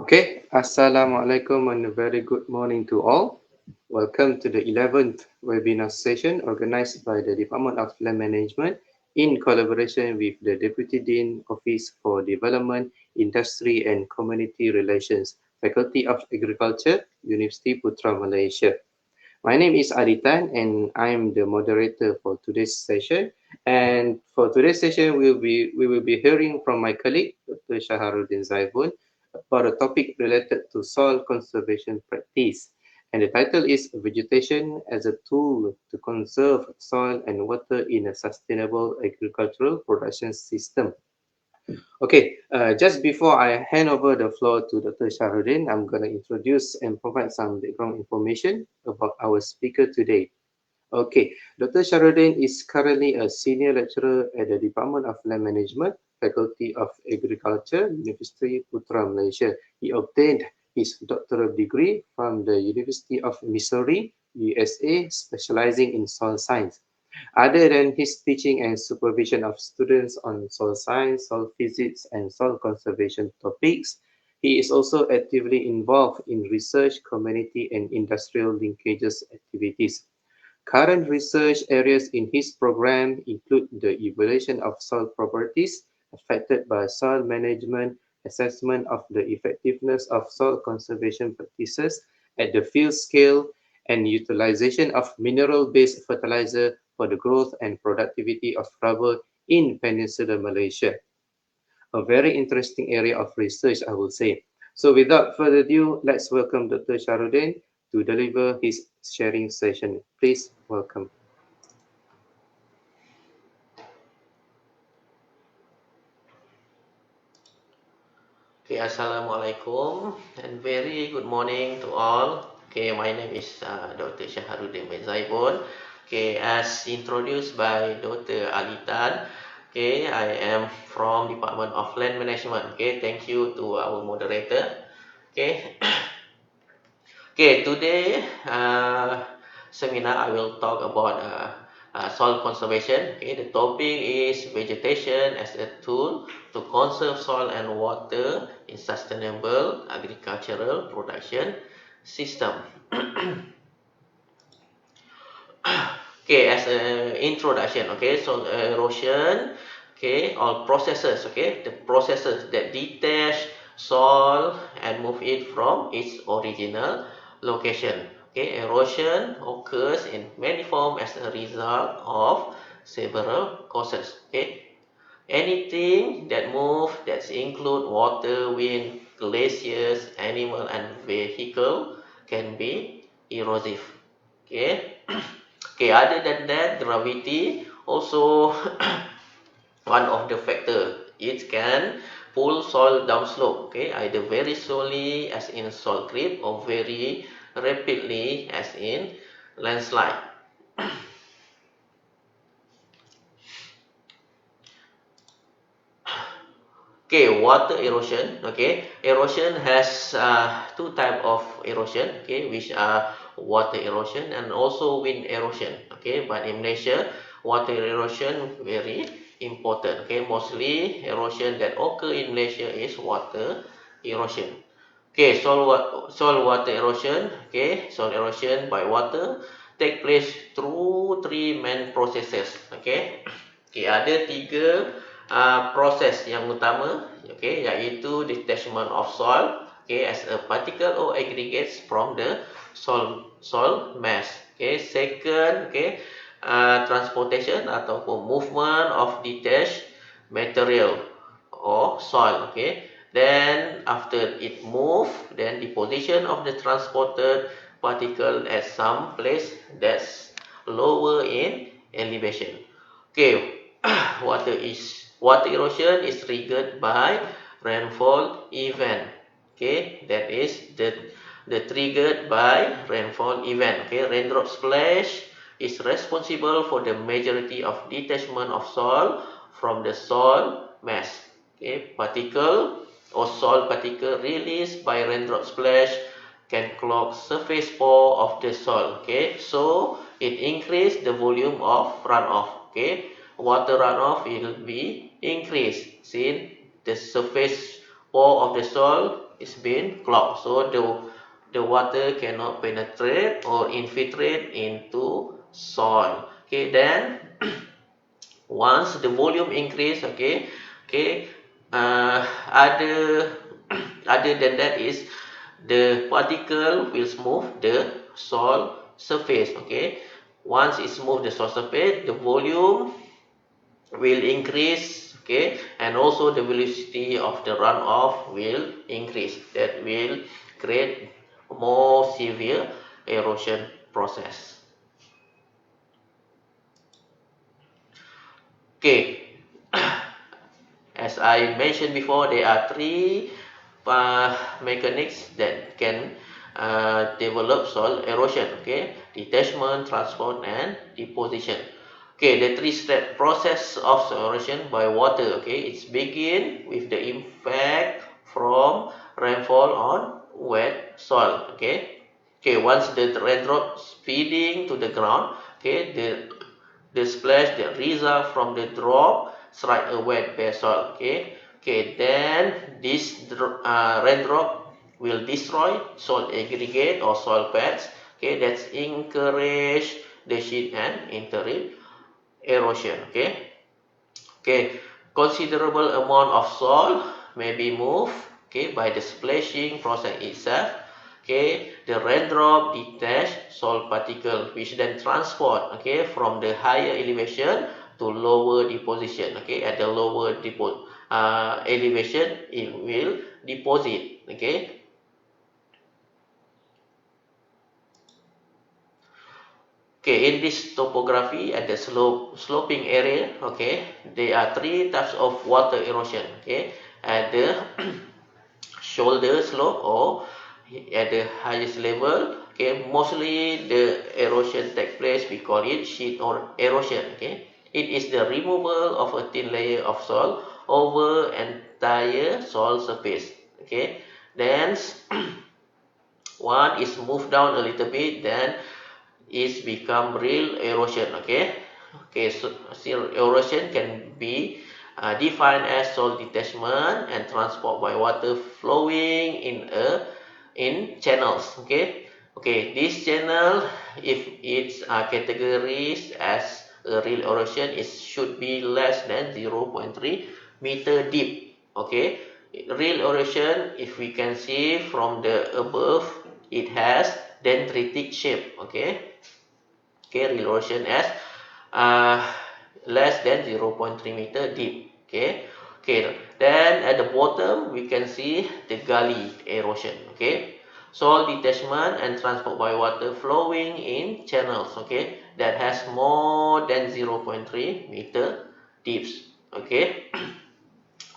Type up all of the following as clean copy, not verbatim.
Okay, Assalamualaikum and a very good morning to all. Welcome to the 11th webinar session organized by the Department of Land Management in collaboration with the Deputy Dean Office for Development, Industry and Community Relations, Faculty of Agriculture, University Putra Malaysia. My name is Aditan and I'm the moderator for today's session. And for today's session, we will be hearing from my colleague, Dr. Syaharudin Zaibon, about a topic related to soil conservation practice. And the title is Vegetation as a Tool to Conserve Soil and Water in a Sustainable Agricultural Production System. Okay, just before I hand over the floor to Dr. Syaharudin, I'm going to introduce and provide some background information about our speaker today. Okay, Dr. Syaharudin is currently a senior lecturer at the Department of Land Management, Faculty of Agriculture, University Putra Malaysia. He obtained his doctoral degree from the University of Missouri, USA, specializing in soil science. Other than his teaching and supervision of students on soil science, soil physics, and soil conservation topics, he is also actively involved in research, community, and industrial linkages activities. Current research areas in his program include the evaluation of soil properties affected by soil management, assessment of the effectiveness of soil conservation practices at the field scale, and utilization of mineral-based fertilizer for the growth and productivity of rubber in Peninsular Malaysia. A very interesting area of research, I will say. So without further ado, let's welcome Dr. Syaharudin to deliver his sharing session. Please welcome. Okay, Assalamualaikum and very good morning to all. Okay, my name is Dr. Syaharudin Zaibon. Okay, as introduced by Dr. Alitan, okay, I am from Department of Land Management. Okay, thank you to our moderator. Okay, okay, today seminar I will talk about soil conservation. Okay, the topic is vegetation as a tool to conserve soil and water in sustainable agricultural production system. Okay, as an introduction, okay, so erosion, okay, all processes, okay, the processes that detach soil and move it from its original location. Okay, erosion occurs in many forms as a result of several causes. Okay, anything that move that include water, wind, glaciers, animal, and vehicle can be erosive. Okay. Okay, other than that, gravity also one of the factor. It can pull soil downslope, okay, either very slowly as in soil creep or very rapidly as in landslide. Okay, water erosion. Okay, erosion has two type of erosion. Okay, which are water erosion and also wind erosion. Okay, but in Malaysia, water erosion very important. Okay, mostly erosion that occur in Malaysia is water erosion. Okay, soil water erosion. Okay, soil erosion by water take place through three main processes. Okay, okay, ada tiga proses yang utama, okay, iaitu detachment of soil, okay, as a particle or aggregates from the soil mass. Okay, second, okay, transportation ataupun movement of detached material or soil. Okay, then after it move, then deposition of the transported particle at some place that's lower in elevation. Okay, water erosion is triggered by rainfall event. Okay, that is the triggered by rainfall event. Okay, raindrop splash is responsible for the majority of detachment of soil from the soil mass. Okay, particle or soil particle released by raindrop splash can clog surface pore of the soil. Okay, so it increase the volume of runoff. Okay, water runoff will be increased since the surface pore of the soil is being clogged, so the water cannot penetrate or infiltrate into soil. Okay, then once the volume increase, other other than that is the particle will smooth the soil surface. Okay, once it smooth the soil surface, the volume will increase. Okay, and also the velocity of the runoff will increase. That will create more severe erosion process. Okay, as I mentioned before, there are three mechanics that can develop soil erosion. Okay, detachment, transport, and deposition. Okay, the three-step process of soil erosion by water. Okay, it's begin with the impact from rainfall on wet soil. Okay, once the raindrops feeding to the ground. Okay, the splash that result from the drop strike a wet bare soil. Okay, then this raindrop will destroy soil aggregate or soil pads. Okay, that's encourage the sheet and interim erosion. Okay, considerable amount of soil may be moved. Okay, by the splashing process itself. Okay, the raindrop detach soil particle which then transport, okay, from the higher elevation to lower deposition. Okay, at the lower elevation it will deposit. Okay, in this topography at the sloping area, okay, there are three types of water erosion. Okay, at the shoulder slope or at the highest level. Okay, mostly the erosion take place, we call it sheet or erosion. Okay, it is the removal of a thin layer of soil over entire soil surface. Okay, then one is moved down a little bit, then it's become real erosion. Okay, so erosion can be defined as soil detachment and transport by water flowing in channels. This channel, if it's categorized as a real erosion, it should be less than 0.3 meter deep. Okay, real erosion, if we can see from the above, it has dendritic shape. Okay, real erosion as uh, less than 0.3 meter deep. Okay, then at the bottom we can see the gully erosion. Okay, soil detachment and transport by water flowing in channels. Okay, that has more than 0.3 meter deeps. Okay,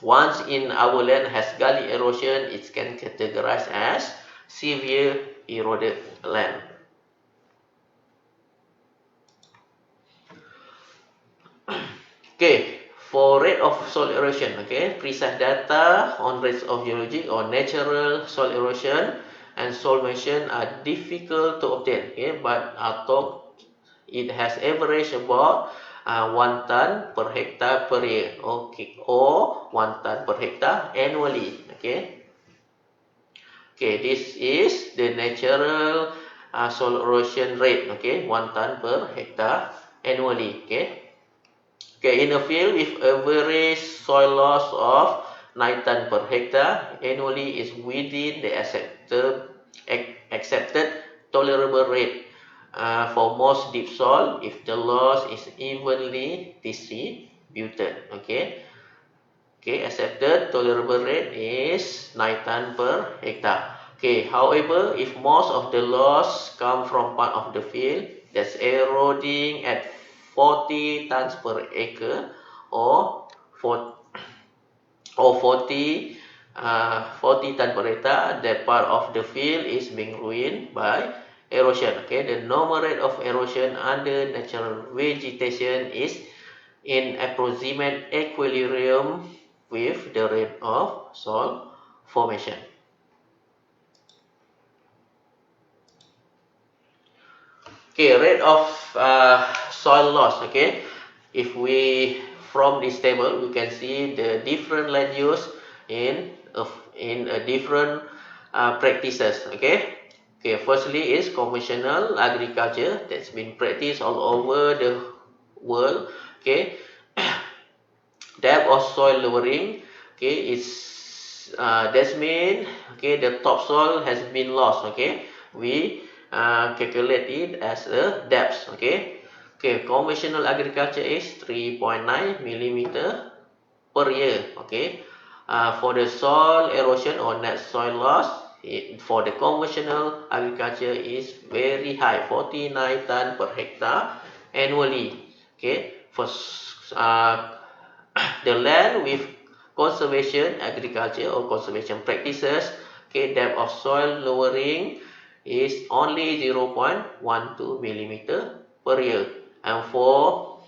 once in our land has gully erosion, it can categorize as severe eroded land. Okay, for rate of soil erosion, okay, precise data on rates of geologic or natural soil erosion and soil moisture are difficult to obtain. Okay, but are thought it has average about 1 ton per hectare per year. Okay, or 1 ton per hectare annually. Okay, this is the natural soil erosion rate. Okay, 1 ton per hectare annually. Okay, in a field with average soil loss of 9 ton per hectare annually is within the accepted tolerable rate for most deep soil if the loss is evenly distributed. Okay, accepted tolerable rate is 9 ton per hectare. Okay, however, if most of the loss come from part of the field that's eroding at 40 tons per acre or 40 ton per hectare, that part of the field is being ruined by erosion. Okay, the normal rate of erosion under natural vegetation is in approximate equilibrium with the rate of soil formation. Okay, rate of soil loss. Okay, if we from this table we can see the different land use in a different practices. Okay. Okay, firstly is conventional agriculture that's been practiced all over the world. Okay, depth of soil lowering. Okay, is that's mean okay the topsoil has been lost. Okay, we calculate it as a depth. Okay, okay, conventional agriculture is 3.9 millimeter per year. Okay, for the soil erosion or net soil loss, for the conventional agriculture is very high, 49 ton per hectare annually. Okay, for the land with conservation agriculture or conservation practices, okay, depth of soil lowering is only 0.12 millimeter per year, and for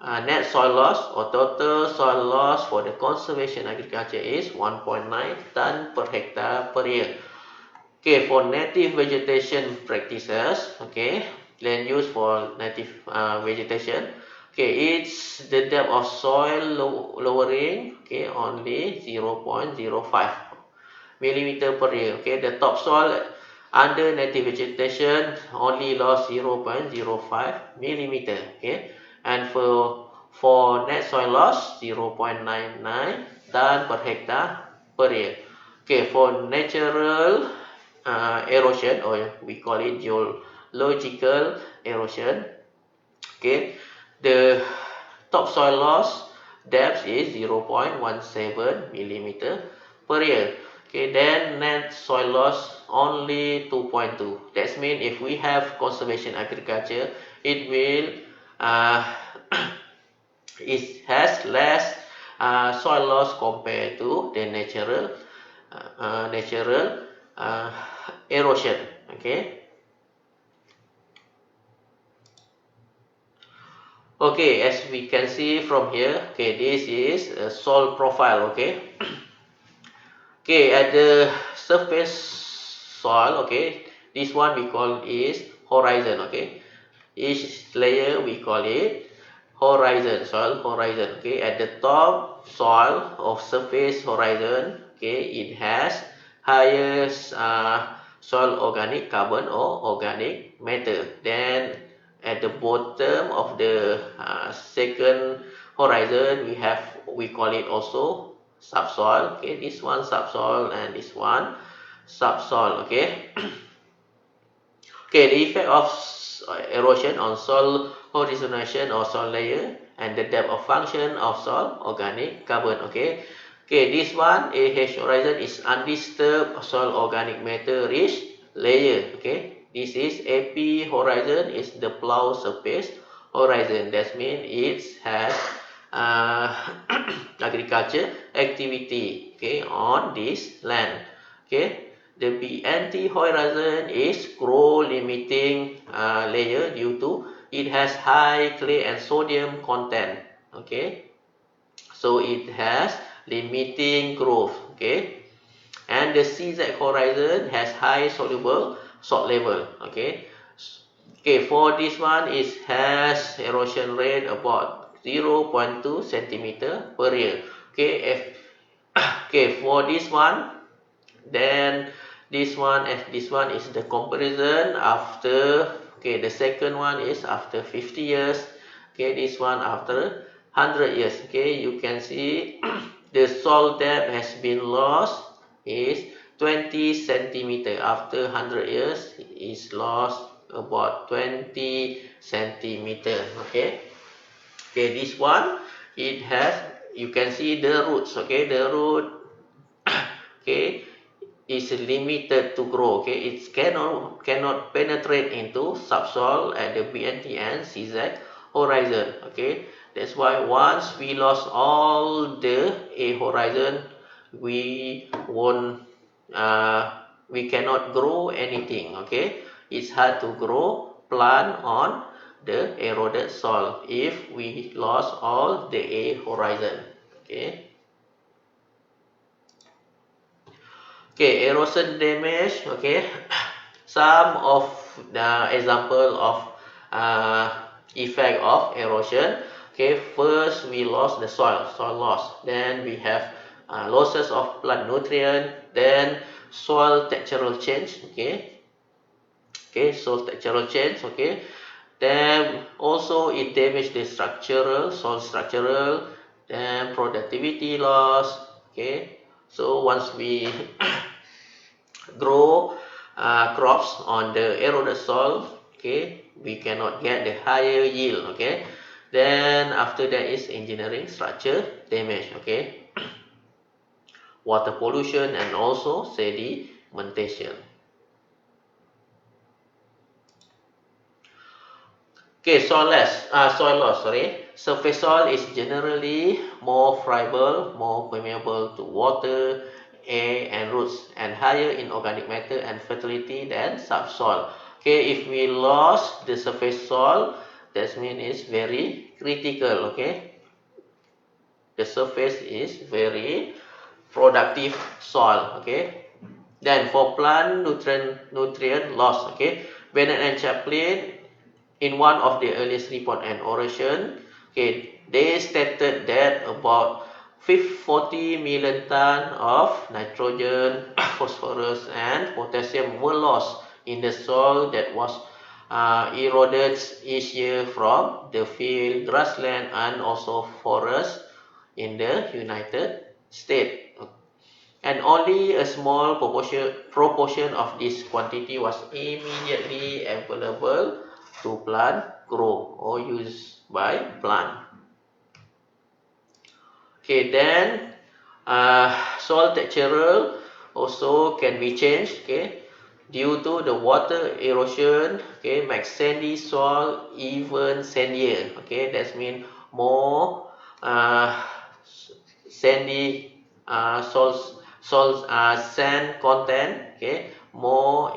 net soil loss or total soil loss for the conservation agriculture is 1.9 ton per hectare per year. Okay, for native vegetation practices, okay, land use for native vegetation, okay, it's the depth of soil lowering, okay, only 0.05 millimeter per year. Okay, the topsoil under native vegetation only lost 0.05 millimeter. Okay, and for net soil loss 0.99 ton per hectare per year. Okay, for natural erosion, or we call it geological erosion. Okay, the topsoil loss depth is 0.17 millimeter per year. Okay, then net soil loss only 2.2. That means if we have conservation agriculture, it will it has less soil loss compared to the natural uh, erosion. Okay. Okay, as we can see from here, okay, this is a soil profile. Okay. Okay, at the surface soil, okay, this one we call is horizon. Okay, each layer we call it horizon, soil horizon. Okay, at the top soil of surface horizon, okay, it has highest soil organic carbon or organic matter. Then at the bottom of the second horizon, we call it also subsoil. Okay, this one subsoil and this one subsoil. Okay. Okay, the effect of erosion on soil horizontation or soil layer and the depth of function of soil organic carbon. Okay, okay, this one AH horizon is undisturbed soil organic matter rich layer. Okay, this is AP horizon is the plow surface horizon. That means it has uh, agriculture activity, okay, on this land. Okay, the BNT horizon is grow limiting layer due to it has high clay and sodium content. Okay, so it has limiting growth. Okay, and the CZ horizon has high soluble salt level. Okay, okay, for this one it has erosion rate about 0.2 centimeter per year. Okay, okay, for this one, then this one is the comparison after, okay, the second one is after 50 years. Okay, this one after 100 years. Okay, you can see the soil depth has been lost is 20 centimeter. After 100 years is lost about 20 centimeter. Okay, okay, this one it has, you can see the roots. Okay, the root okay is limited to grow. Okay, it cannot penetrate into subsoil at the BNT and CZ horizon. Okay, that's why once we lost all the A horizon, we won't we cannot grow anything. Okay, it's hard to grow plant on the eroded soil if we lost all the A horizon. Okay. Okay, erosion damage. Okay, some of the example of effect of erosion. Okay, first we lost the soil loss. Then we have losses of plant nutrient, then soil textural change, soil textural change, then also it damage the soil structural, then productivity loss, so once we grow crops on the eroded soil, we cannot get the higher yield, then after that is engineering structure damage, water pollution and also sedimentation. Soil loss. Surface soil is generally more friable, more permeable to water, air, and roots, and higher in organic matter and fertility than subsoil. If we lost the surface soil, that means it's very critical. The surface is very productive soil. Then for plant nutrient loss. Bennett and Chaplin, in one of the earliest report and oration, they stated that about 40 million tons of nitrogen, phosphorus, and potassium were lost in the soil that was eroded each year from the field, grassland, and also forest in the United States. And only a small proportion of this quantity was immediately available to plant grow or used by plant. Then soil texture also can be changed. Due to the water erosion, makes sandy soil even sandier. That means more sandy sand content. More.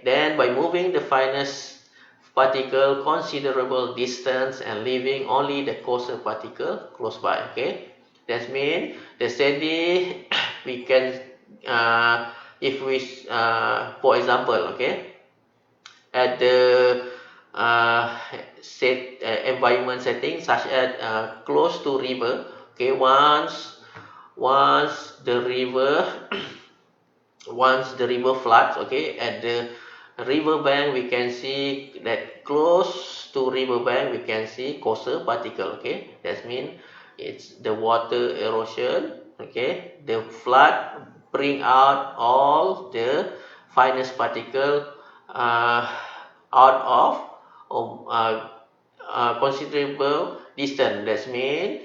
Then by moving the finest particle considerable distance and leaving only the coarser particle close by. That means the sandy we can if we for example, at the environment setting such as close to river, once the river floods, at the river bank we can see that close to river bank we can see coarser particle. That means it's the water erosion. The flood bring out all the finest particle out of considerable distance. That means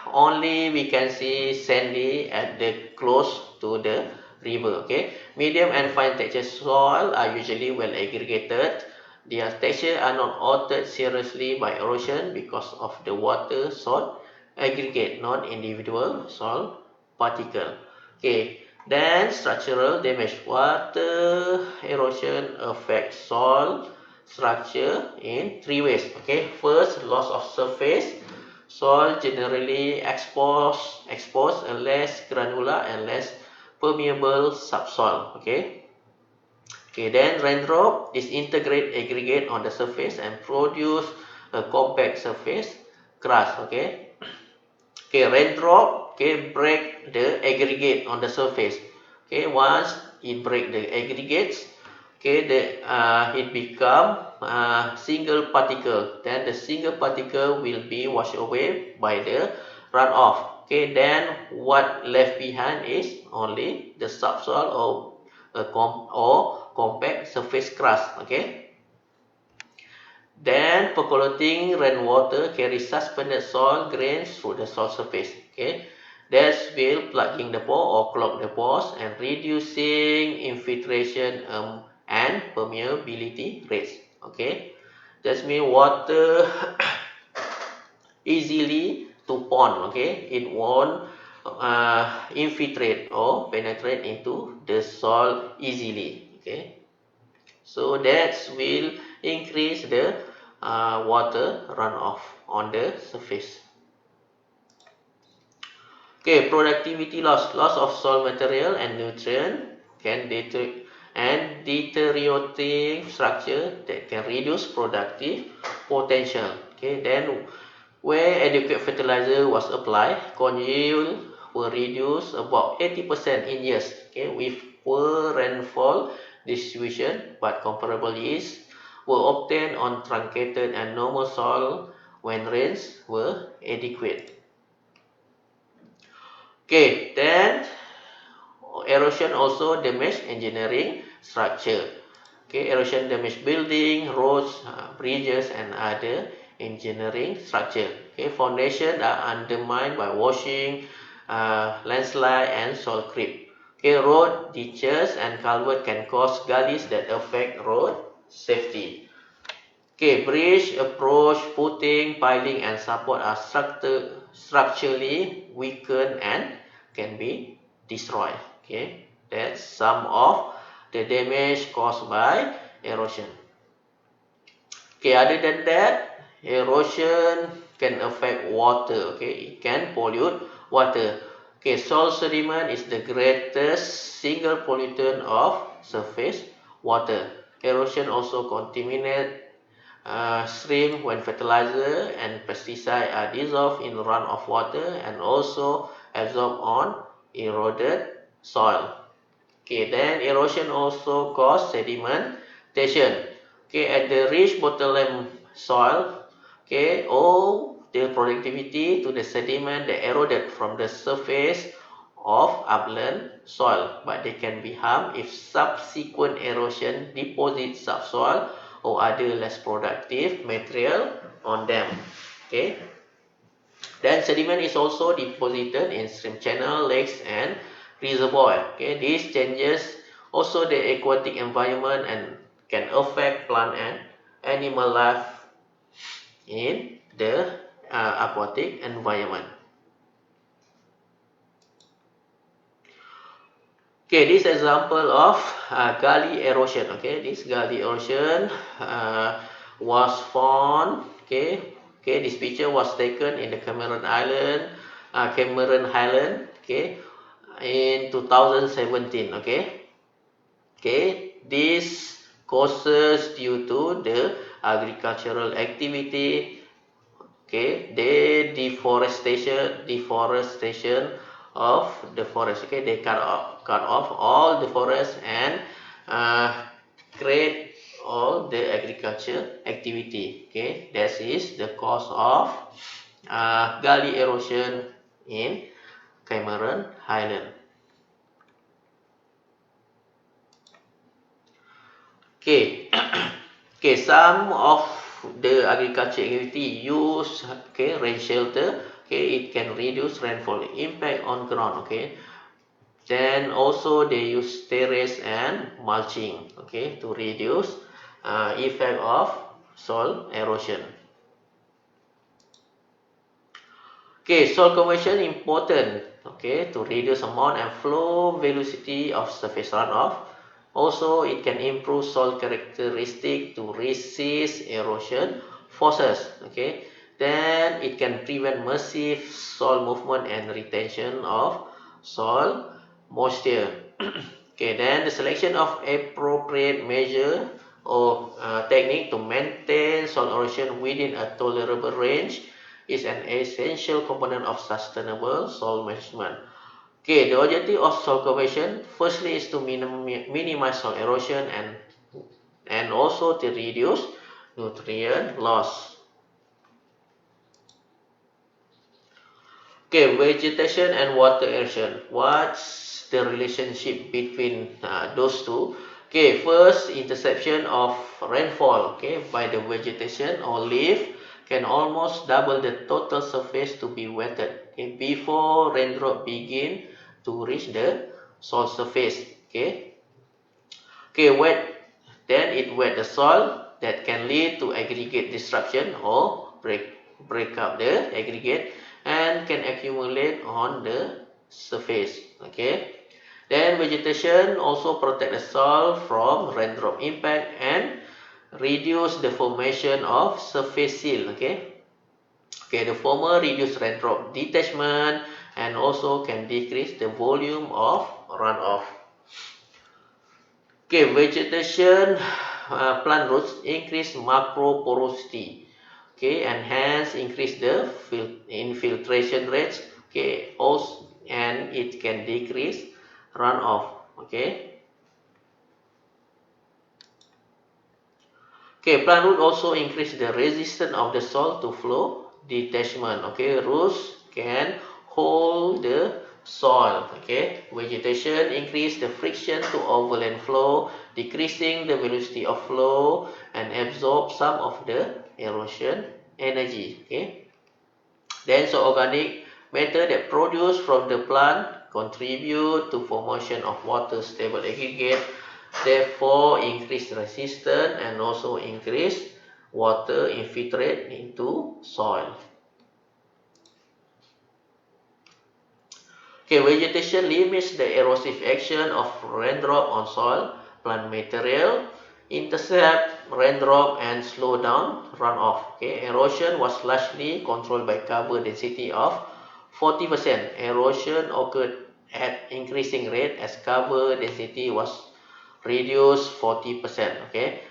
only we can see sandy at the close to the river. Medium and fine texture soil are usually well aggregated. Their texture are not altered seriously by erosion because of the water salt aggregate, not individual soil particle. Then structural damage. Water erosion affects soil structure in three ways. First, loss of surface. Soil generally exposed a less granular and less permeable subsoil. Then raindrop disintegrate aggregate on the surface and produce a compact surface crust. Raindrop break the aggregate on the surface. Once it break the aggregates, it become single particle. Then the single particle will be washed away by the runoff. Then what left behind is only the subsoil or compact surface crust. Then percolating rainwater carries suspended soil grains through the soil surface. That will plugging the pore or clog the pores and reducing infiltration and permeability rates. That means water easily to pond. It won't infiltrate or penetrate into the soil easily. So that will increase the water runoff on the surface. Productivity loss of soil material and nutrient can deteriorating structure that can reduce productive potential. Then Where adequate fertilizer was applied, corn yield were reduced about 80% in years, okay, with poor rainfall distribution, but comparable yields were obtained on truncated and normal soil when rains were adequate. Okay, then erosion also damaged engineering structure. Okay, erosion damaged building, roads, bridges, and other engineering structure. Okay, foundations are undermined by washing, landslide, and soil creep. Okay, road, ditches, and culvert can cause gullies that affect road safety. Okay, bridge, approach, footing, piling, and support are structurally weakened and can be destroyed. Okay, that's some of the damage caused by erosion. Okay, other than that, erosion can affect water. Okay, it can pollute water. Okay, soil sediment is the greatest single pollutant of surface water. Erosion also contaminates stream when fertilizer and pesticide are dissolved in runoff water and also absorbed on eroded soil. Okay, then erosion also cause sedimentation. Okay, at the rich bottomland soil, okay, all the productivity to the sediment that eroded from the surface of upland soil, but they can be harmed if subsequent erosion deposits subsoil or other less productive material on them. Okay, then sediment is also deposited in stream channel, lakes, and reservoir. Okay, these changes also the aquatic environment and can affect plant and animal life in the aquatic environment. Okay, this example of gully erosion. Okay, this gully erosion was found. Okay, this picture was taken in the Cameron Highland. Okay, in 2017. Okay, this causes due to the agricultural activity. Okay, the deforestation of the forest. Okay, they cut off all the forest and create all the agriculture activity. Okay, that is the cause of gully erosion in Cameron Highland. Okay, okay, some of the agriculture activity use rain shelter. Okay, it can reduce rainfall impact on ground. Okay, then also they use terrace and mulching. Okay, to reduce effect of soil erosion. Okay, soil conversion important. Okay, to reduce amount and flow velocity of surface runoff. Also, it can improve soil characteristic to resist erosion forces. Okay, then it can prevent massive soil movement and retention of soil moisture. Okay, then the selection of appropriate measure or technique to maintain soil erosion within a tolerable range is an essential component of sustainable soil management. Okay, the objective of soil conservation firstly is to minimize soil erosion and also to reduce nutrient loss. Okay, vegetation and water erosion. What's the relationship between those two? Okay, first interception of rainfall. Okay, by the vegetation or leaf can almost double the total surface to be wetted. Okay, before raindrop begin to reach the soil surface. Okay, wet. Then it wet the soil that can lead to aggregate disruption or break up the aggregate and can accumulate on the surface. Okay. Then vegetation also protect the soil from raindrop impact and reduce the formation of surface seal. Okay. Okay, the former reduce raindrop detachment and also can decrease the volume of runoff. Okay, vegetation plant roots increase macro porosity. okay, and hence increase the infiltration rates, okay, also, and it can decrease runoff, okay. Okay, plant root also increase the resistance of the soil to flow detachment. Okay, roots can hold the soil. Okay, vegetation increase the friction to overland flow, decreasing the velocity of flow and absorb some of the erosion energy. Okay, then so organic matter that produced from the plant contribute to formation of water stable aggregate, therefore increase resistance and also increase water infiltrate into soil. Okay, vegetation limits the erosive action of raindrop on soil, plant material, intercept raindrop and slow down runoff. Okay, erosion was largely controlled by cover density of 40%. Erosion occurred at increasing rate as cover density was reduced 40%. Okay,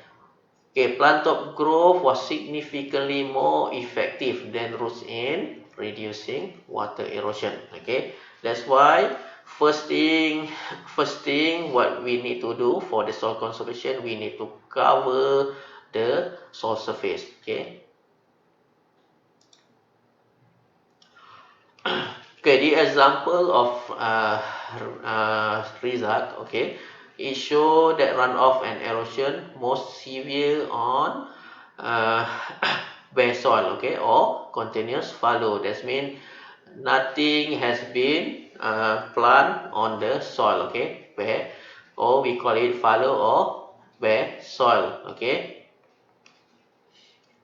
plant top growth was significantly more effective than roots in reducing water erosion. Okay, that's why first thing, what we need to do for the soil conservation, we need to cover the soil surface. Okay. Okay, the example of result, okay, it show that runoff and erosion most severe on uh, bare soil, okay, or continuous fallow. That means nothing has been planted on the soil, okay, bare, or we call it fallow or bare soil, okay.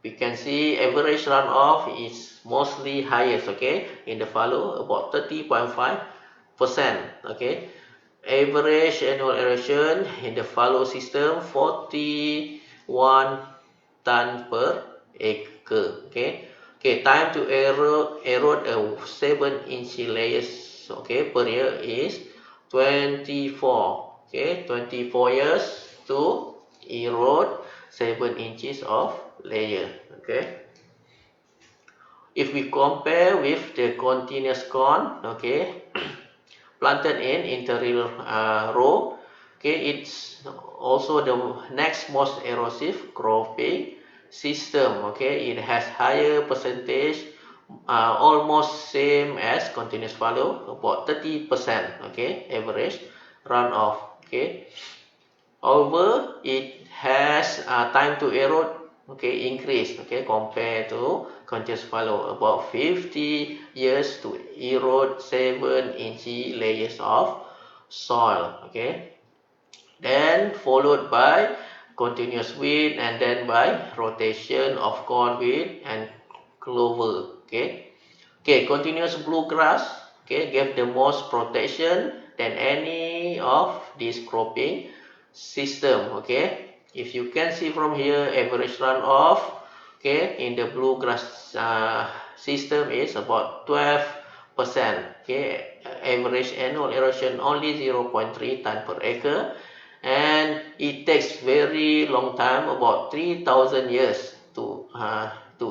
We can see average runoff is mostly highest, okay, in the fallow about 30.5%, okay. Average annual erosion in the fallow system 41 ton per acre, okay. Okay, time to erode a 7-inch layers, okay, per year is 24, okay, 24 years to erode 7 inches of layer. Okay, if we compare with the continuous corn, okay, planted in interior row, okay, it's also the next most erosive cropping system. Okay, it has higher percentage, almost same as continuous fallow, about 30%. Okay, average runoff. Okay, however, it has time to erode, okay, increase, okay, compared to continuous fallow, about 50 years to erode 7-inch layers of soil. Okay, then followed by continuous wheat and then by rotation of corn, wheat and clover. Okay, continuous bluegrass, okay, gave the most protection than any of these cropping system. Okay, if you can see from here, average runoff, okay, in the bluegrass system is about 12%. Okay, average annual erosion only 0.3 ton per acre, and it takes very long time, about 3,000 years to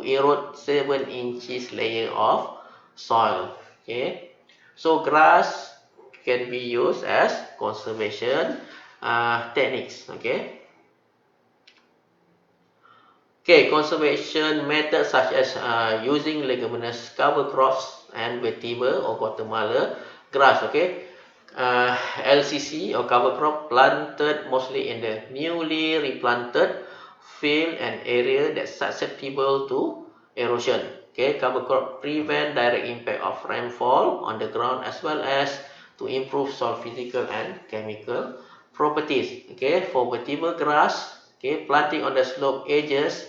erode 7 inches layer of soil. Okay, so grass can be used as conservation techniques. Okay, conservation methods such as using leguminous cover crops and vetiver or Guatemala grass. Okay, LCC or cover crop planted mostly in the newly replanted field and area that's susceptible to erosion. Okay, cover crop prevent direct impact of rainfall on the ground as well as to improve soil physical and chemical properties. Okay, for vetiver grass, okay, planting on the slope edges,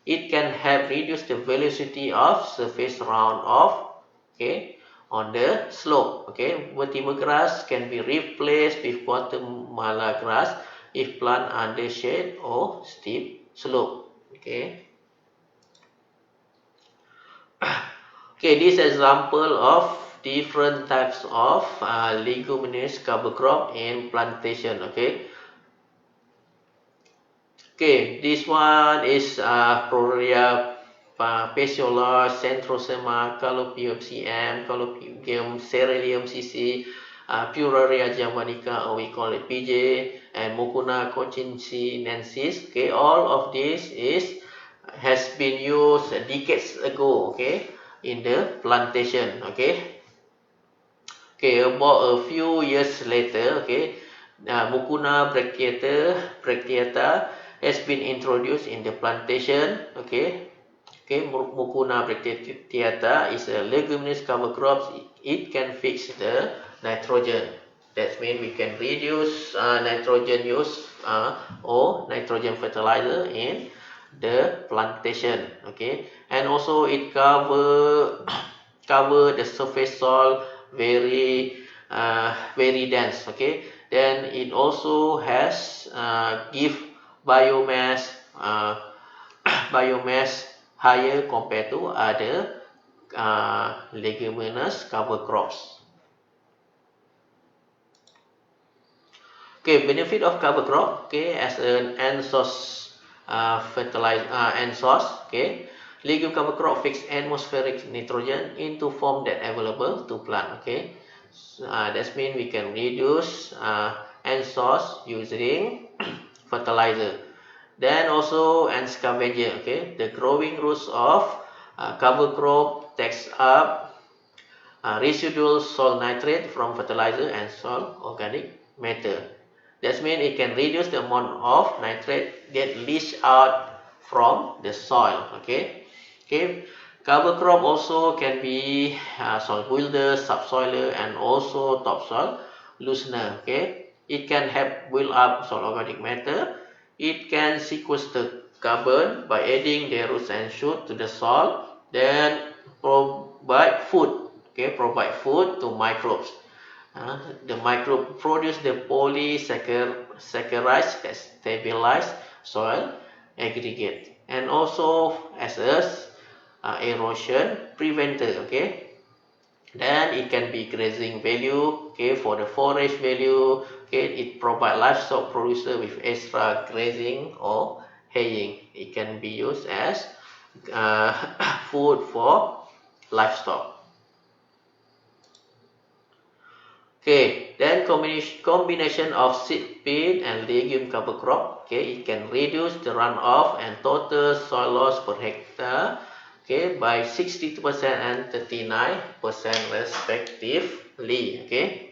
it can help reduce the velocity of surface runoff, okay, on the slope. Okay, vetiver grass can be replaced with Guatemala grass if planted under shade or steep slope. Okay. Okay, this example of different types of leguminous cover crop in plantation. Okay. Okay, this one is Proria Peciolus, Centrosema, Calopium cm, Calopium cerealium cc, Puraria javanica, or we call it PJ, and Mucuna cochinensis. Okay, all of this has been used decades ago. Okay, in the plantation. Okay. Okay, about a few years later, okay, Mucuna bracteata has been introduced in the plantation. Okay, Mucuna bracteata is a leguminous cover crop. It can fix the nitrogen. That means we can reduce nitrogen use or nitrogen fertilizer in the plantation. Okay, and also it cover the surface soil very dense. Okay, then it also has give biomass uh, biomass higher compared to other leguminous cover crops. Okay, benefit of cover crop. Okay, as an end source end source. Okay, legume cover crop fix atmospheric nitrogen into form that available to plant. Okay, that means we can reduce end source using fertilizer. Then also and scavenger. Okay, the growing roots of cover crop takes up residual soil nitrate from fertilizer and soil organic matter. That means it can reduce the amount of nitrate that leach out from the soil. Okay. Okay. Cover crop also can be soil builder, subsoiler, and also topsoil loosener. Okay. It can help build up soil organic matter. It can sequester carbon by adding the roots and shoots to the soil. Then provide food. Okay, provide food to microbes. The microbe produce the polysaccharides that stabilize soil aggregate, and also as a erosion preventer. Okay, then it can be grazing value. Okay, for the forage value. Okay, it provide livestock producer with extra grazing or haying. It can be used as food for livestock. Okay, then combination of seed pit and legume cover crop. Okay, it can reduce the runoff and total soil loss per hectare. Okay, by 62% and 39% respectively. Okay.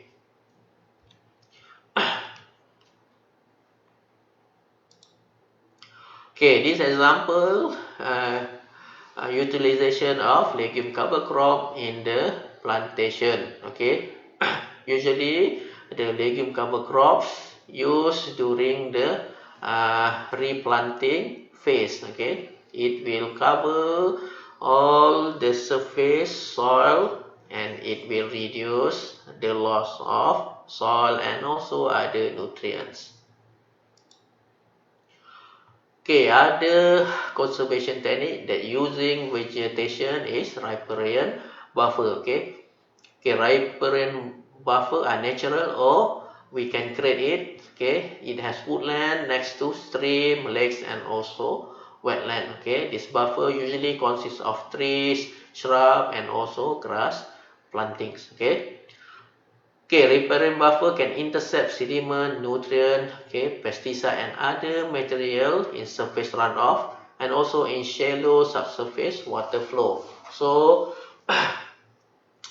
Okay, this example utilization of legume cover crop in the plantation. Okay, usually the legume cover crops used during the replanting phase. Okay, it will cover all the surface soil and it will reduce the loss of soil and also other nutrients. Okay, other conservation technique that using vegetation is riparian buffer. Okay, riparian buffer are natural or we can create it. Okay, it has woodland next to stream, lakes, and also wetland. Okay, this buffer usually consists of trees, shrub, and also grass plantings. Okay. Okay, riparian buffer can intercept sediment, nutrient, okay, pesticide, and other material in surface runoff and also in shallow subsurface water flow. So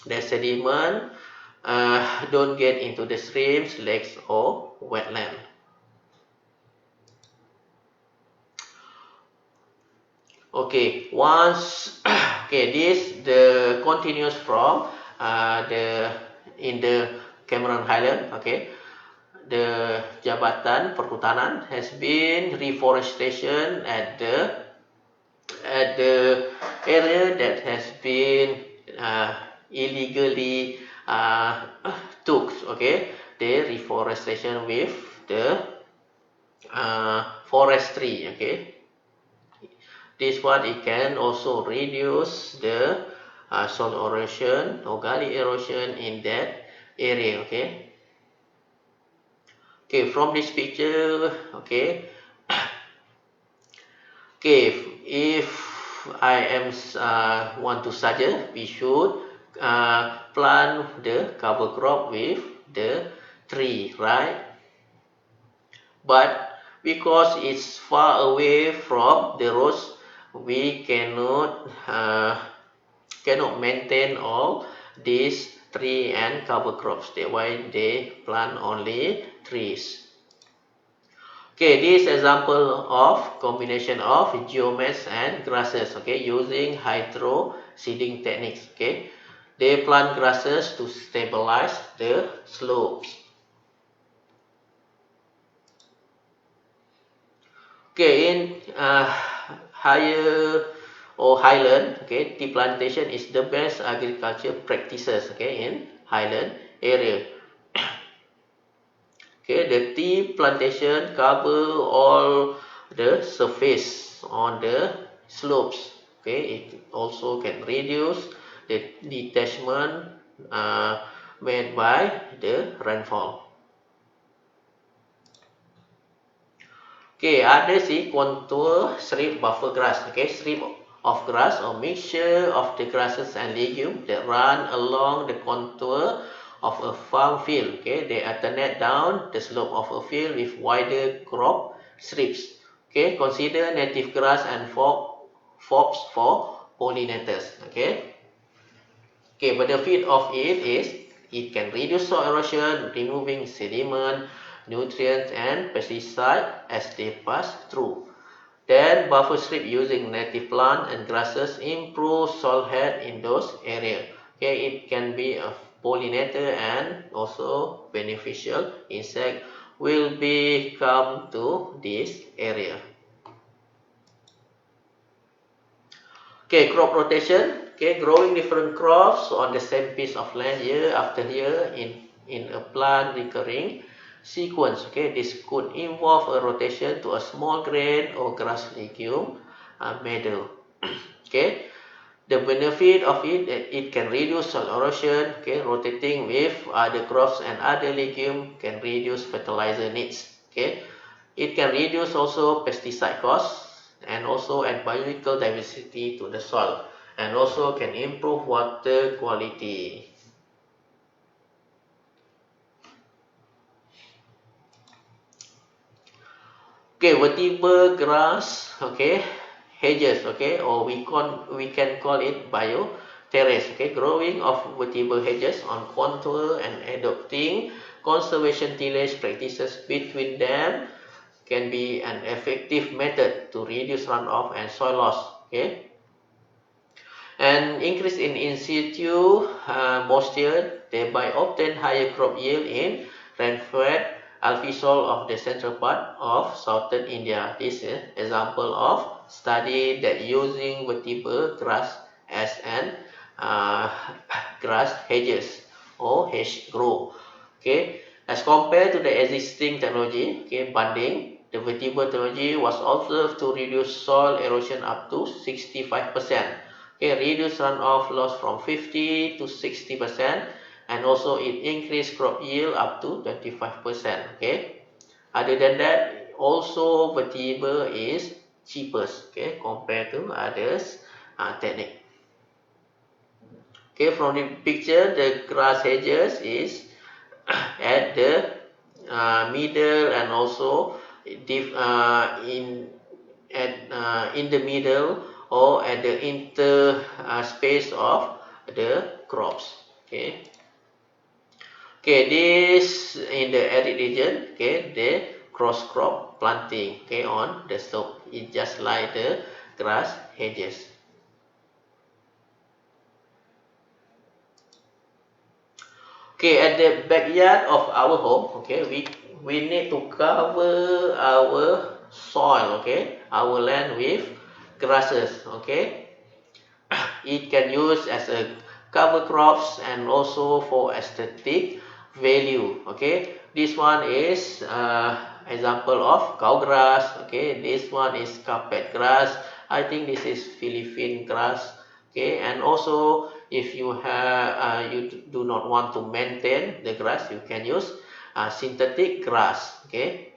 the sediment don't get into the streams, lakes, or wetland. Okay, once okay, this the continuous from the in the Cameron Highland. Okay, the Jabatan Perhutanan has been reforestation at the area that has been illegally took. Okay, the reforestation with the forestry. Okay, this one it can also reduce the soil erosion or gully erosion in that area. Okay. Okay, from this picture, okay, okay, if I am want to suggest we should plant the cover crop with the tree, right? But because it's far away from the roads, we cannot maintain all these tree and cover crops. That's why they plant only trees. Okay, this example of combination of geomass and grasses, okay, using hydro seeding techniques, okay. They plant grasses to stabilize the slopes. Okay, in higher or highland, okay, tea plantation is the best agriculture practices, okay, in highland area. Okay, the tea plantation cover all the surface on the slopes. Okay, it also can reduce the detachment made by the rainfall. Okay, others is contour strip buffer grass. Okay, strip of grass or mixture of the grasses and legumes that run along the contour of a farm field. Okay, they alternate down the slope of a field with wider crop strips. Okay, consider native grass and forbs for pollinators. Okay, benefit of it is it can reduce soil erosion, removing sediment, nutrients, and pesticide as they pass through. Then buffer strip using native plant and grasses improve soil health in those areas. Okay, it can be a pollinator and also beneficial insect will be come to this area. Okay, crop rotation. Okay, growing different crops on the same piece of land year after year in a plant recurring sequence. Okay, this could involve a rotation to a small grain or grass legume meadow. Okay, the benefit of it can reduce soil erosion. Okay, rotating with other crops and other legume can reduce fertilizer needs. Okay, it can reduce also pesticide costs and also add biological diversity to the soil and also can improve water quality. Okay, vertical grass, okay, hedges, okay, or we can call it bio terrace, okay, growing of vertical hedges on contour and adopting conservation tillage practices between them can be an effective method to reduce runoff and soil loss. Okay, an increase in situ moisture, thereby obtain higher crop yield in rain-fed alfisol of the central part of southern India. This is an example of study that using vertical grass as an uh, grass hedges or hedge grow. Okay, as compared to the existing technology, okay, budding, the vertical technology was observed to reduce soil erosion up to 65%. Okay, reduce runoff loss from 50 to 60%, and also it increased crop yield up to 25%. Okay, other than that, also vertical is cheapest, okay, compared to others technique. Okay, from the picture, the grass hedges is at the middle and also in the middle or at the inter space of the crops. Okay. Okay, this in the arid region. Okay, the cross crop planting. Okay, on the slope. It just like the grass hedges. Okay, at the backyard of our home, okay, we need to cover our soil, okay, our land with grasses, okay. It can use as a cover crops and also for aesthetic value, okay. This one is example of cow grass, okay. This one is carpet grass. I think this is Philippine grass, okay. And also if you have you do not want to maintain the grass, you can use synthetic grass, okay.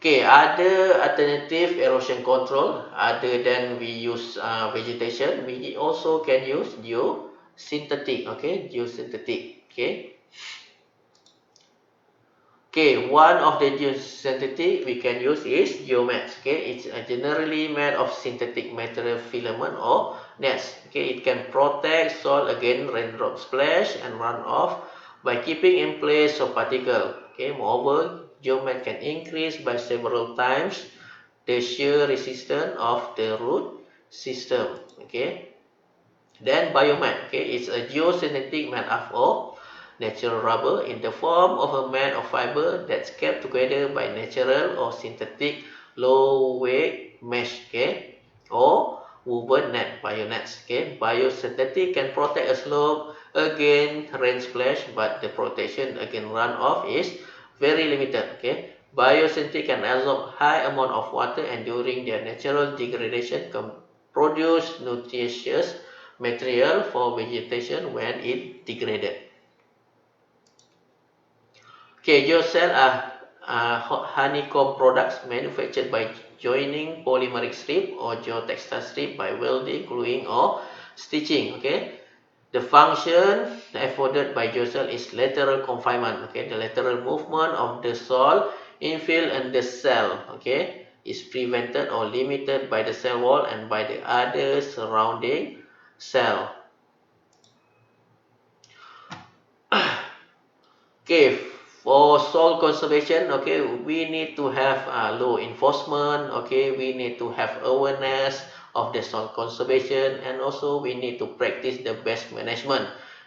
Okay, other alternative erosion control other than we use vegetation, we also can use geosynthetic. Okay, geosynthetic. Okay, one of the geosynthetic we can use is geomats. Okay, it's generally made of synthetic material filament or nets. Okay, it can protect soil against raindrop splash and runoff by keeping in place of particle. Okay, moreover, geomat can increase by several times the shear resistance of the root system. Okay, then biomat, okay, it's a geosynthetic made up of natural rubber in the form of a mat of fiber that's kept together by natural or synthetic low weight mesh, okay, or woven net, bionets. Okay, biosynthetic can protect a slope against rain splash, but the protection against runoff is very limited. Okay, biosynthetic can absorb high amount of water and during their natural degradation can produce nutritious material for vegetation when it degraded. Okay, geocell are honeycomb products manufactured by joining polymeric strip or geotextile strip by welding, gluing, or stitching. Okay, the function afforded by geocell is lateral confinement. Okay, the lateral movement of the soil infill and the cell. Okay, is prevented or limited by the cell wall and by the other surrounding cell. Okay, for soil conservation, okay, we need to have law enforcement, okay, we need to have awareness of the soil conservation, and also we need to practice the best management,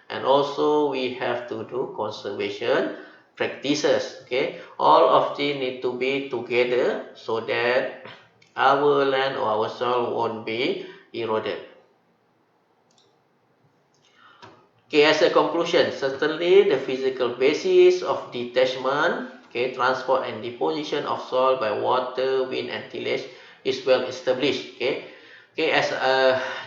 and also we have to do conservation practices. Okay, all of these need to be together so that our land or our soil won't be eroded. Okay, as a conclusion, certainly the physical basis of detachment, okay, transport and deposition of soil by water, wind and tillage is well established. Okay, as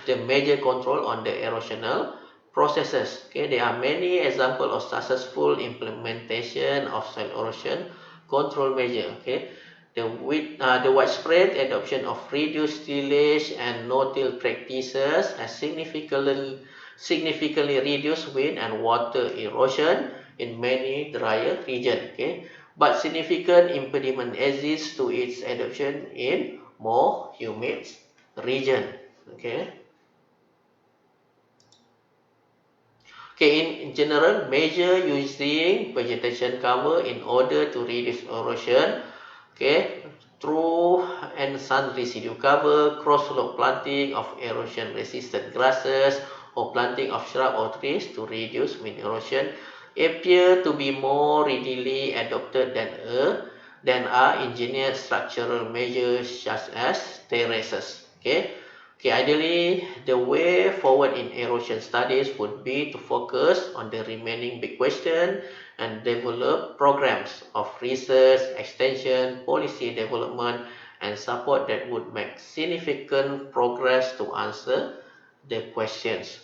the major control on the erosional processes. Okay, there are many examples of successful implementation of soil erosion control measure. Okay, the widespread adoption of reduced tillage and no-till practices has significantly reduced wind and water erosion in many drier regions. Okay, but significant impediment exists to its adoption in more humid region. Okay. Okay, in general, measure using vegetation cover in order to reduce erosion. Okay, through and sun residue cover, cross-slope planting of erosion-resistant grasses, or planting of shrub or trees to reduce wind erosion appear to be more readily adopted than are engineered structural measures such as terraces. Okay, ideally, the way forward in erosion studies would be to focus on the remaining big question and develop programs of research, extension, policy development, and support that would make significant progress to answer the questions.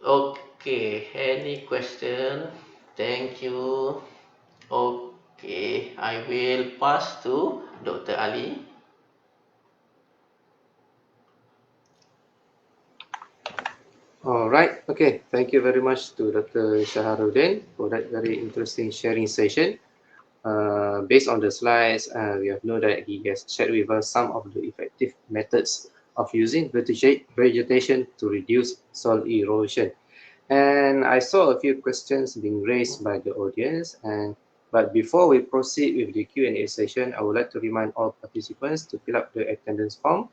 Okay, any question? Thank you. Okay, I will pass to Dr. Ali. All right. Okay. Thank you very much to Dr. Syaharudin for that very interesting sharing session. Based on the slides, we have known that he has shared with us some of the effective methods of using vegetation to reduce soil erosion. And I saw a few questions being raised by the audience. But before we proceed with the Q&A session, I would like to remind all participants to fill up the attendance form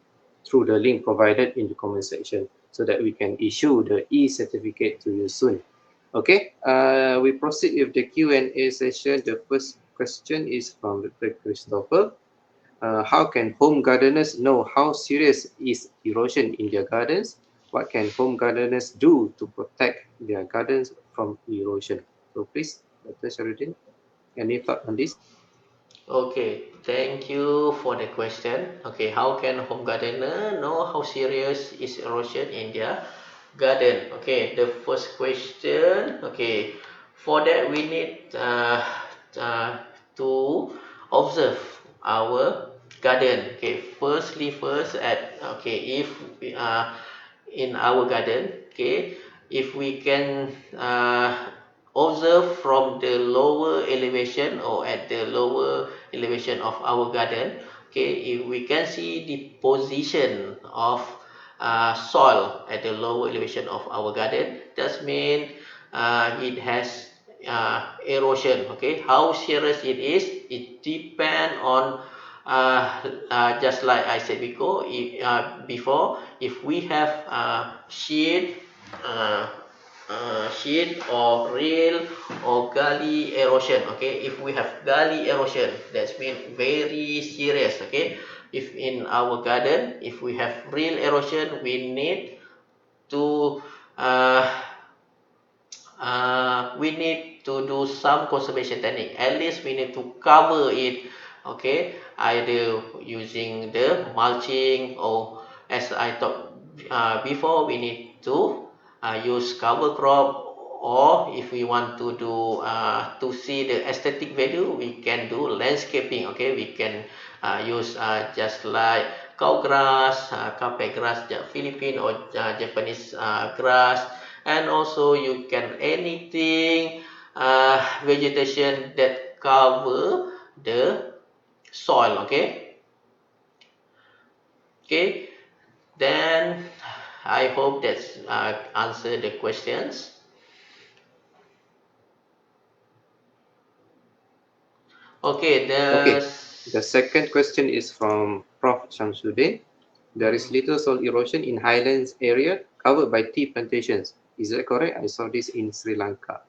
through the link provided in the comment section so that we can issue the e-certificate to you soon. Okay, we proceed with the Q&A session. The first question is from Dr. Christopher. How can home gardeners know how serious is erosion in their gardens? What can home gardeners do to protect their gardens from erosion? So please, Dr. Syaharudin, any thought on this? Okay, thank you for the question. Okay, how can home gardener know how serious is erosion in their garden. Okay, the first question. Okay, for that we need to observe our garden. Okay, first at okay if in our garden. Okay, if we can observe from the lower elevation or at the lower elevation of our garden. Okay, if we can see the position of soil at the lower elevation of our garden, that means it has erosion. Okay, how serious it is, it depends on just like I said before, if we have uh, sheet or rail or gully erosion. Okay, if we have gully erosion, that's mean very serious. Okay, if in our garden, if we have rail erosion, we need to uh, we need to do some conservation technique. At least we need to cover it. Okay, either using the mulching, or as I talked before, we need to use cover crop, or if we want to do to see the aesthetic value, we can do landscaping. Okay, we can use just like cow grass, carpet grass, Philippine or Japanese grass, and also you can anything vegetation that cover the soil. Okay, okay, then I hope that's answer the questions. Okay, Okay, the second question is from Prof. Shamsuddin. There is Mhm. little soil erosion in highlands area covered by tea plantations. Is that correct? I saw this in Sri Lanka.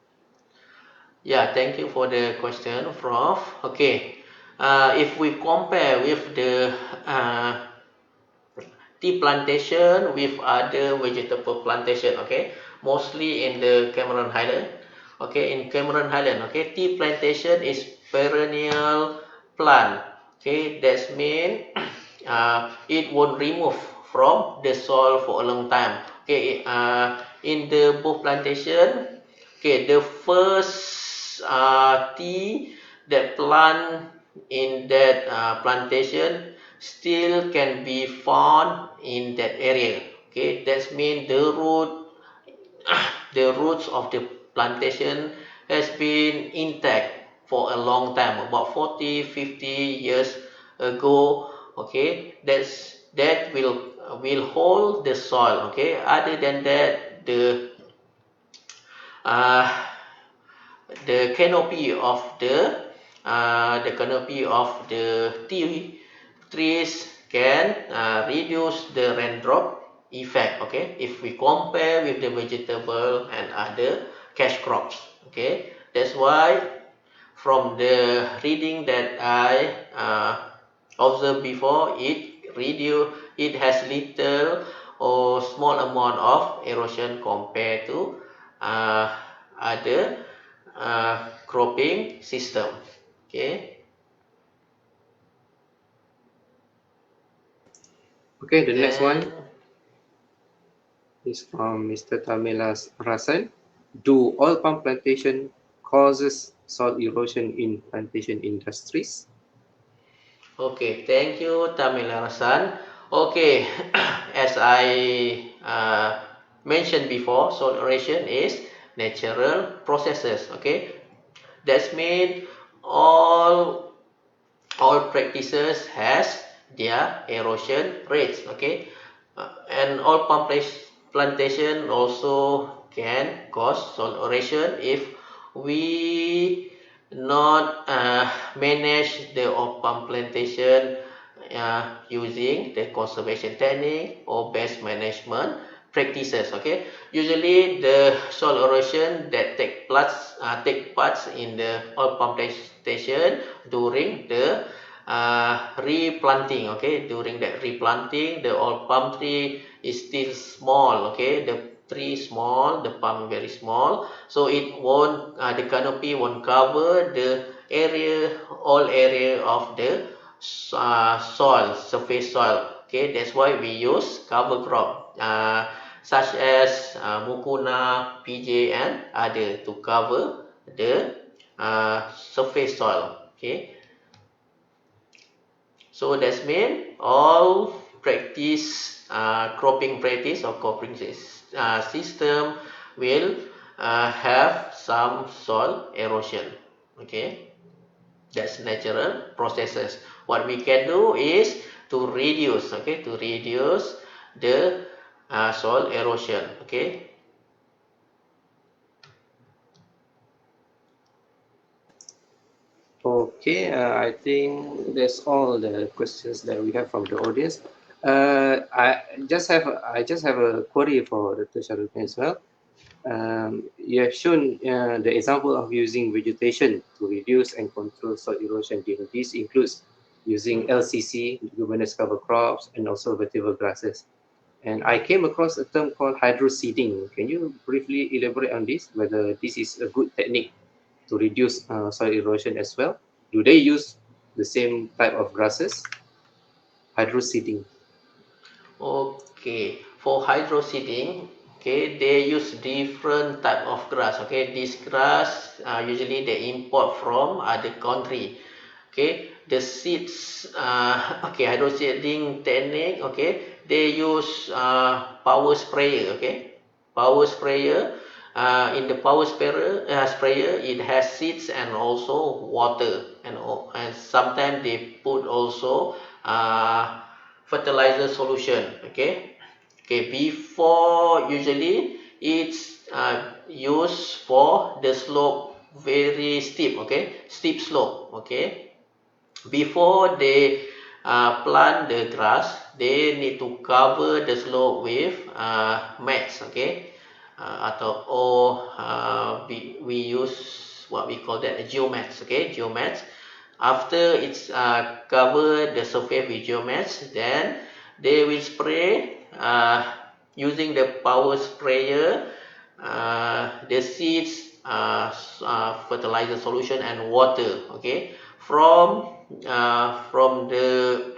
Yeah, thank you for the question, Prof. Okay, if we compare with the tea plantation with other vegetable plantation, okay, mostly in the Cameron Highland. Okay, in Cameron Highland, okay, tea plantation is perennial plant. Okay, that's mean it won't remove from the soil for a long time. Okay, in the both plantation, okay, the first tea that plant in that plantation still can be found in that area. Okay, that means the roots of the plantation has been intact for a long time, about 40, 50 years ago. Okay, that will hold the soil. Okay, other than that, uh, the canopy of the trees can reduce the raindrop effect. Okay, if we compare with the vegetable and other cash crops. Okay, that's why from the reading that I observed before, it has little or small amount of erosion compared to uh, other cropping system. Okay, Okay, the next then one is from Mr. Tamilas Rasan. Do oil palm plantation causes soil erosion in plantation industries? okay, thank you, Tamil-Rasan. Okay, as I mentioned before, soil erosion is natural processes. Okay, that's mean all all practices has their erosion rates. Okay, and all plantation also can cause soil erosion if we not manage the oil palm plantation using the conservation technique or best management practices. Okay, usually the soil erosion that take parts in the oil palm plantation during the replanting. Okay, during that replanting, the oil palm tree is still small. Okay, the tree small, the palm very small, so it won't the canopy won't cover the area, all area of the soil, surface soil. Okay, that's why we use cover crop. such as mucuna, PJ, and other to cover the surface soil. Okay, so that's mean all practice cropping practice or cropping system will have some soil erosion. Okay, that's natural processes. What we can do is to reduce, okay, to reduce the soil erosion. Okay. Okay, I think that's all the questions that we have from the audience. I just have a query for Dr. Syaharudin as well. You have shown the example of using vegetation to reduce and control soil erosion. This includes using LCC, leguminous cover crops, and also vetiver grasses. And I came across a term called hydroseeding. Can you briefly elaborate on this, whether this is a good technique to reduce soil erosion as well? Do they use the same type of grasses? Hydroseeding. Okay, for hydro seeding, okay, they use different type of grass. Okay, this grass usually they import from other country. Okay, the seeds. Okay, hydro seeding technique. Okay, they use power sprayer. Okay, power sprayer. In the power sprayer, it has seeds and also water, and sometimes they put also fertilizer solution. Okay, okay, before usually it's used for the slope very steep. Okay, steep slope. Okay, before they plant the grass, they need to cover the slope with mats. Okay, we use what we call that geomats. Okay, geomats. After it's covered the surface with geomats, then they will spray using the power sprayer the seeds, fertilizer solution, and water. Okay, from the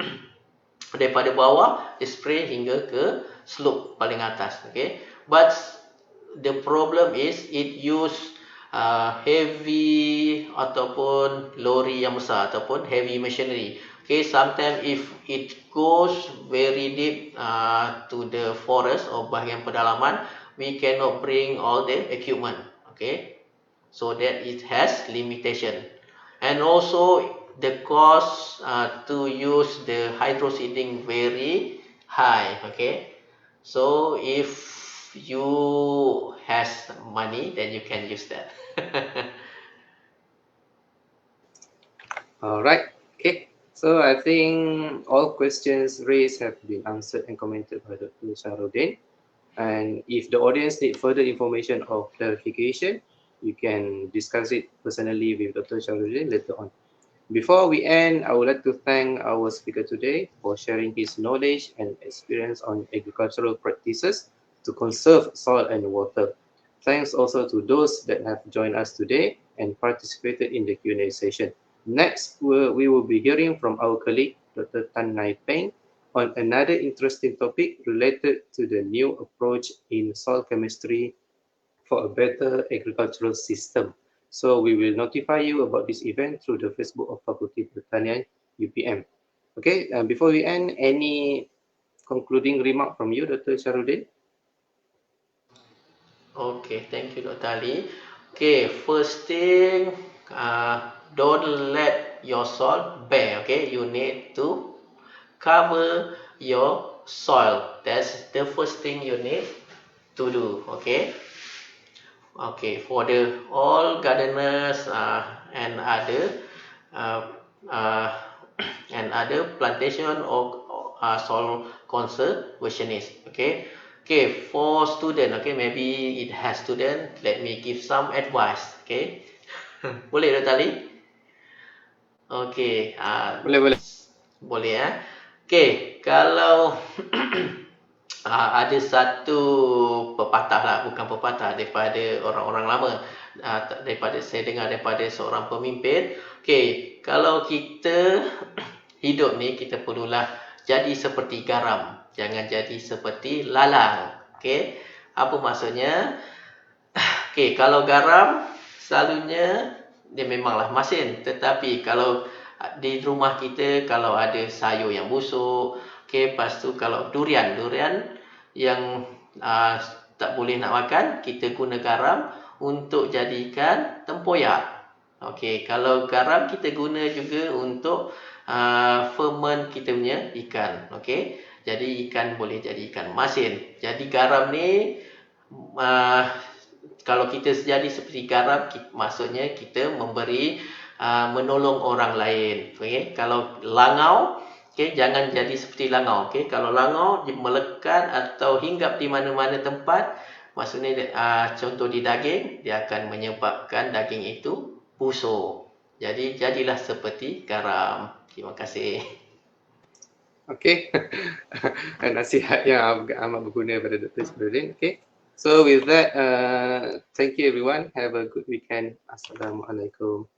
daripada bawah dia spray hingga ke slope paling atas. Okay, but the problem is it use heavy ataupun lori yang besar ataupun heavy machinery. Okay, sometimes if it goes very deep to the forest or bahagian pedalaman, we cannot bring all the equipment. Okay, so that it has limitation. And also the cost to use the hydro seeding very high. Okay, so if you has money, then you can use that. All right. Okay. So I think all questions raised have been answered and commented by Dr. Syaharudin. And if the audience need further information or clarification, you can discuss it personally with Dr. Syaharudin later on. Before we end, I would like to thank our speaker today for sharing his knowledge and experience on agricultural practices to conserve soil and water. Thanks also to those that have joined us today and participated in the Q&A session. Next, we will be hearing from our colleague, Dr. Tan Nai Peng, on another interesting topic related to the new approach in soil chemistry for a better agricultural system. So we will notify you about this event through the Facebook of Fakulti Pertanian UPM. Okay, before we end, any concluding remark from you, Dr. Syaharudin? Okay, thank you, Dr. Ali. Okay, first thing, don't let your soil bare. Okay, you need to cover your soil. That's the first thing you need to do. Okay. Okay, for the all gardeners and other uh, uh, and other plantation or soil conservationists. Okay, okay, for student. Okay, maybe it has student. Let me give some advice. Okay, boleh Dr. Ali? Okay, Boleh, boleh. boleh ya. Okay, kalau ada satu pepatah lah, bukan pepatah, daripada orang-orang lama, daripada saya dengar daripada seorang pemimpin. Okay, kalau kita hidup ni, kita perlulah jadi seperti garam, jangan jadi seperti lalang. Okey, apa maksudnya? Okey, kalau garam selalunya dia memanglah masin, tetapi kalau di rumah kita kalau ada sayur yang busuk, okey, lepas tu kalau durian yang uh, tak boleh nak makan, kita guna garam untuk jadikan tempoyak. Okey, kalau garam kita guna juga untuk ferment kita punya ikan. Okey, jadi ikan boleh jadi ikan masin. Jadi garam ni uh, kalau kita jadi seperti garam, maksudnya kita memberi menolong orang lain. Okay? Kalau langau, okay, jangan jadi seperti langau. Okay? Kalau langau melekat atau hinggap di mana-mana tempat, maksudnya contoh di daging, dia akan menyebabkan daging itu busuk. Jadi jadilah seperti garam. Terima kasih. Okay, nasihat yang amat berguna pada Dr. Syaharudin. Okay, so with that, thank you everyone. Have a good weekend. Assalamualaikum.